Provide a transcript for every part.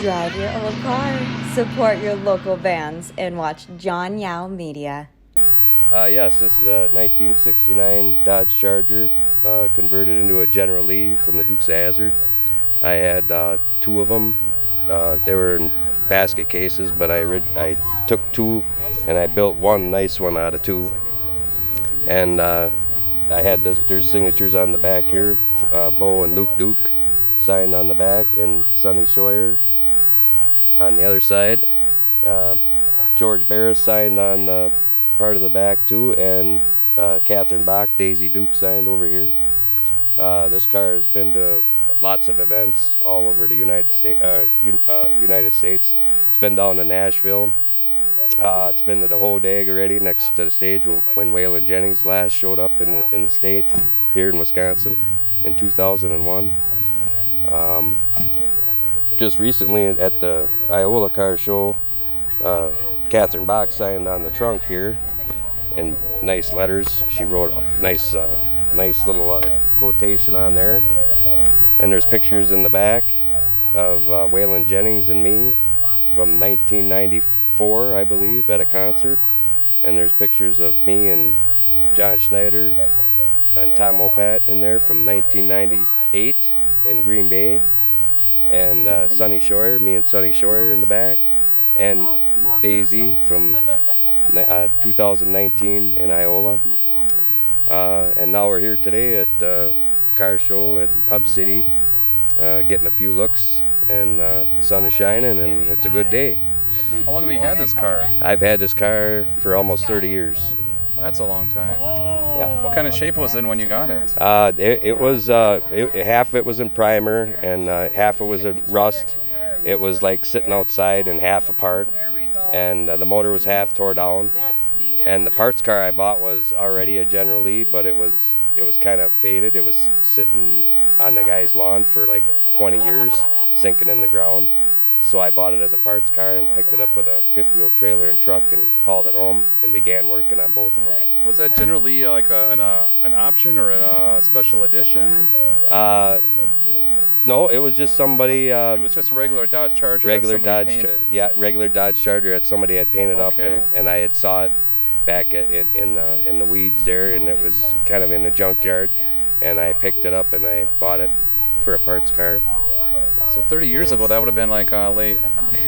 Drive your old car, support your local bands, and watch John Yao Media. Yes, this is a 1969 Dodge Charger, converted into a General Lee from the Dukes of Hazzard. I had two of them. They were in basket cases, but I took two and I built one nice one out of two. And I had their signatures on the back here, Bo and Luke Duke signed on the back, and Sonny Scheuer on the other side. George Barris signed on the part of the back too, and Catherine Bach, Daisy Duke signed over here. This car has been to lots of events all over the United States. It's been down to Nashville. It's been to the Hodag already, next to the stage when Waylon Jennings last showed up in the state here in Wisconsin in 2001. Just recently at the Iola Car Show, Catherine Bach signed on the trunk here in nice letters. She wrote a nice little quotation on there. And there's pictures in the back of Waylon Jennings and me from 1994, I believe, at a concert. And there's pictures of me and John Schneider and Tom Mopat in there from 1998 in Green Bay. And Sonny Scheuer, me and Sonny Scheuer in the back. And Daisy from 2019 in Iola. And now we're here today at the car show at Hub City, getting a few looks, and the sun is shining, and it's a good day. How long have you had this car? I've had this car for almost 30 years. That's a long time. Yeah. What kind of shape was it in when you got it? It was half of it was in primer, and half of it was in rust. It was like sitting outside and half apart, and the motor was half tore down. And the parts car I bought was already a General Lee, but it was kind of faded. It was sitting on the guy's lawn for like 20 years, sinking in the ground. So I bought it as a parts car and picked it up with a fifth wheel trailer and truck and hauled it home and began working on both of them. Was that General Lee like an option or a special edition? No, it was just somebody. It was just a regular Dodge Charger. Regular Dodge, painted. regular Dodge Charger that somebody had painted Okay. up, and I had saw it back in the weeds there, and it was kind of in the junkyard, and I picked it up and I bought it for a parts car. So 30 years ago, that would have been like late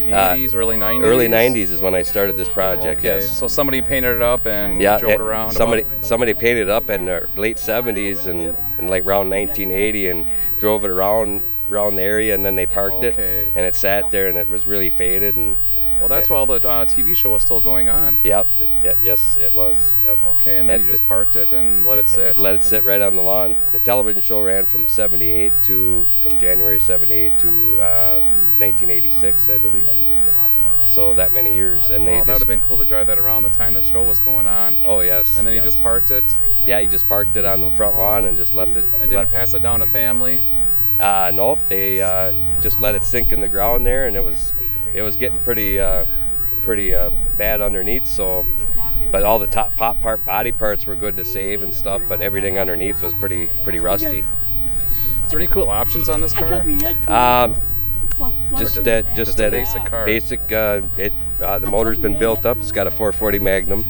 80s, early 90s? Early 90s is when I started this project, Okay. yes. So somebody painted it up and drove it around? Somebody painted it up in the late 70s and like around 1980 and drove it around the area, and then they parked it, and it sat there, and it was really faded. And well, that's while the TV show was still going on. Yep. Yes, it was. Yep. Okay, and then you just parked it and let it sit. Let it sit right on the lawn. The television show ran from January 78 to 1986, I believe. So that many years, and that would have been cool to drive that around the time the show was going on. Oh yes. And then you just parked it. Yeah, you just parked it on the front lawn and just left it. And didn't pass it down to family. Nope. They just let it sink in the ground there, and it was getting pretty bad underneath. So, but all the top body parts were good to save and stuff, but everything underneath was pretty rusty. Is there any cool options on this car? Just that basic car. The motor's been built up. It's got a 440 Magnum.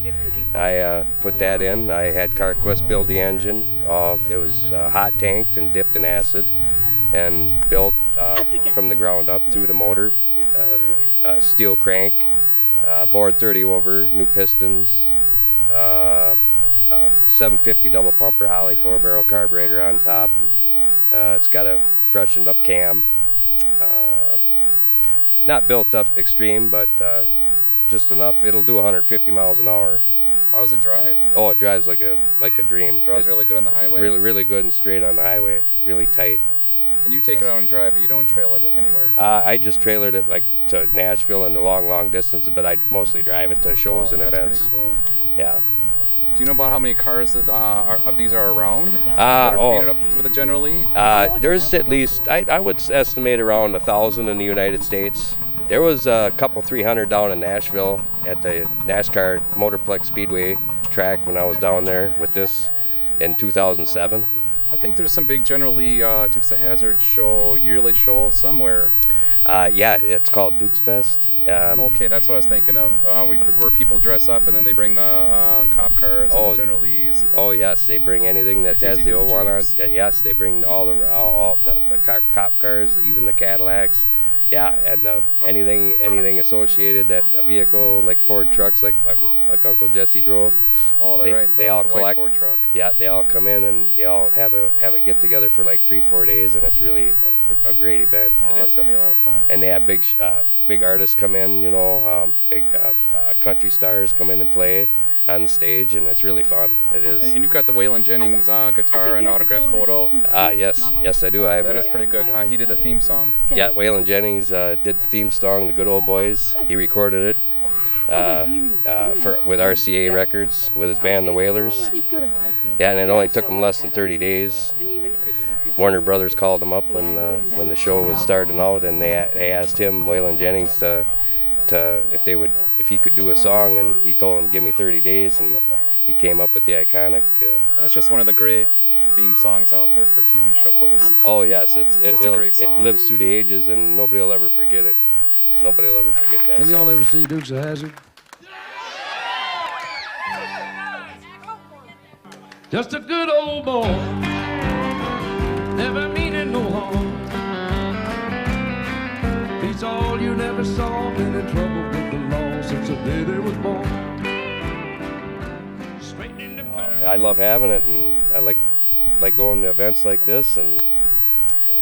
I put that in. I had CarQuest build the engine. It was hot tanked and dipped in acid, and built from the ground up through the motor. Steel crank, bored 30 over, new pistons, 750 double pumper Holley 4-barrel carburetor on top. It's got a freshened up cam. Not built up extreme, but just enough. It'll do 150 miles an hour. How does it drive? Oh, it drives like a dream. It drives really good on the highway? Really good and straight on the highway, really tight. And you take it out and drive it, you don't trail it anywhere? I just trailered it like to Nashville and the long distance, but I mostly drive it to shows and events. Pretty cool. Yeah. Do you know about how many cars that of these are around? That are painted up with a General Lee? There's at least, I would estimate around 1,000 in the United States. There was a couple 300 down in Nashville at the NASCAR Motorplex Speedway track when I was down there with this in 2007. I think there's some big General Lee Dukes of Hazzard yearly show somewhere. Yeah, it's called Dukes Fest. Okay, that's what I was thinking of. Where people dress up and then they bring the cop cars and the General Lees. Oh yes, they bring anything that has the old one on. Yes, they bring all the cop cars, even the Cadillacs. Yeah, and anything associated that a vehicle like Ford trucks, like Uncle Jesse drove. Oh, that's right. They all the collect. White Ford truck. Yeah, they all come in and they all have a get together for like 3-4 days, and it's really a great event. Oh, that's gonna be a lot of fun. And they have big artists come in, big country stars come in and play on the stage, and it's really fun. It is. And you've got the Waylon Jennings guitar and autograph photo. Yes, I do. That is pretty good. He did the theme song. Yeah, Waylon Jennings did the theme song, "The Good Old Boys." He recorded it with RCA Records with his band, the Wailers. Yeah, and it only took him less than 30 days. Warner Brothers called him up when the show was starting out, and they asked him, Waylon Jennings, if he could do a song, and he told them, give me 30 days, and he came up with the iconic. That's just one of the great theme songs out there for TV shows. Oh yes, it's a great song. It lives through the ages, and nobody will ever forget it. Nobody will ever forget that. Have y'all ever seen Dukes of Hazzard? Just a good old boy, never meaning no harm. He's all you never saw, been in trouble with the law since the day they was born. I love having it, and I like going to events like this, and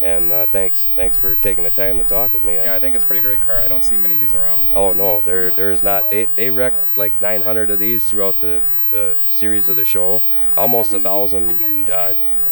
thanks for taking the time to talk with me. Yeah, I think it's a pretty great car. I don't see many of these around. Oh no, there is not. They wrecked like 900 of these throughout the series of the show. Almost 1,000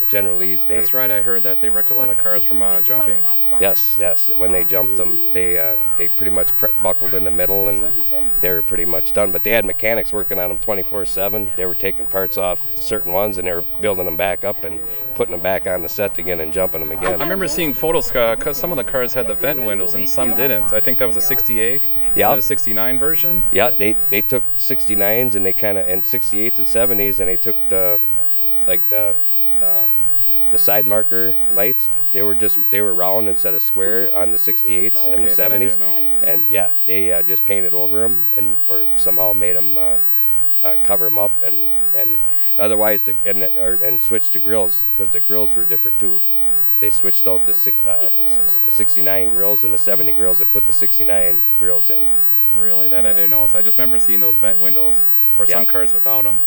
General Lees. That's right. I heard that they wrecked a lot of cars from jumping. Yes. When they jumped them, they pretty much buckled in the middle, and they were pretty much done. But they had mechanics working on them 24/7. They were taking parts off certain ones, and they were building them back up and putting them back on the set again and jumping them again. I remember seeing photos because some of the cars had the vent windows and some didn't. I think that was a 68 and a 69 version. Yeah, they took 69s and and 68s and 70s, and they took the side marker lights. They were round instead of square on the 68s and the 70s. And yeah, they just painted over them or somehow made them cover them up and otherwise and switched the grills, because the grills were different too. They switched out the 69 grills and the 70 grills and put the 69 grills in. Really? That I didn't know. So I just remember seeing those vent windows or some cars without them.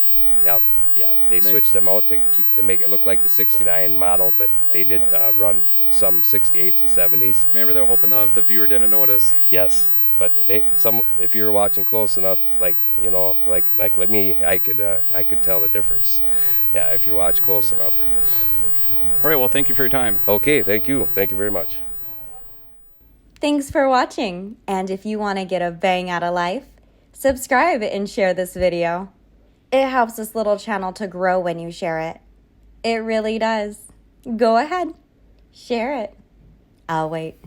Yep. Yeah, they switched them out to make it look like the 69 model, but they did run some 68s and 70s. Maybe they were hoping the viewer didn't notice. Yes, but if you were watching close enough, like me, I could tell the difference. Yeah, if you watch close enough. All right, well, thank you for your time. Okay, thank you very much. Thanks for watching, and if you want to get a bang out of life, subscribe and share this video. It helps this little channel to grow when you share it. It really does. Go ahead, share it. I'll wait.